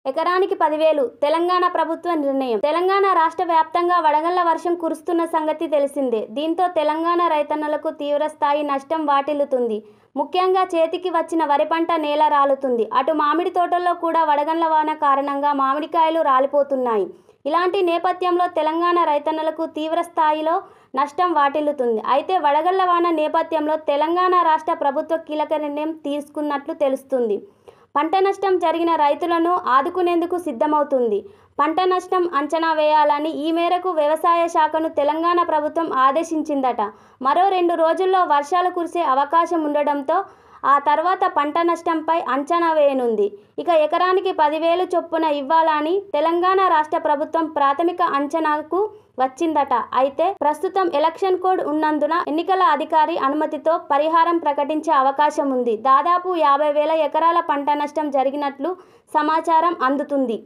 ఎకరానికి 10,000 తెలంగాణ ప్రభుత్వ నిర్ణయం. తెలంగాణ రాష్ట్ర వ్యాప్తంగా వడగళ్ల వర్షం కురుస్తున్న సంగతి తెలిసిందే. దీంతో తెలంగాణ రైతన్నలకు తీవ్రస్థాయి నష్టం వాటిల్లుతుంది. ముఖ్యంగా చేతికి వచ్చిన వరి పంట నేల రాలుతుంది. అటు మామిడి తోటల్లో కూడా వడగళ్ల వాన కారణంగా మామిడికాయలు రాలిపోతున్నాయి. ఇలాంటి నేపథ్యంలో తెలంగాణ రైతన్నలకు తీవ్రస్థాయిలో నష్టం వాటిల్లుతుంది. అయితే వడగళ్ల వాన నేపథ్యంలో తెలంగాణ రాష్ట్ర ప్రభుత్వ కీలక నిర్ణయం తీసుకున్నట్లు తెలుస్తుంది. పంట నష్టం జరిగిన రైతులను ఆదుకునేందుకు సిద్ధమవుతుంది. పంట నష్టం అంచనా వేయాలని ఈ మేరకు వ్యవసాయ శాఖను తెలంగాణ ప్రభుత్వం ఆదేశించిందట. మరో 2 రోజుల్లో వర్షాలు కురిసే అవకాశం ఉండడంతో ఆ తర్వాత పంట నష్టంపై అంచనా వేయనుంది. ఇక ఎకరానికి 10,000 చొప్పున ఇవ్వాలని తెలంగాణ రాష్ట్ర ప్రభుత్వం ప్రాథమిక అంచనాకు వచ్చిందట. అయితే ప్రస్తుతం ఎలక్షన్ కోడ్ ఉన్నందున ఎన్నికల అధికారి అనుమతితో పరిహారం ప్రకటించే అవకాశం ఉంది. దాదాపు 50,000 ఎకరాల పంట నష్టం జరిగినట్లు సమాచారం అందుతుంది.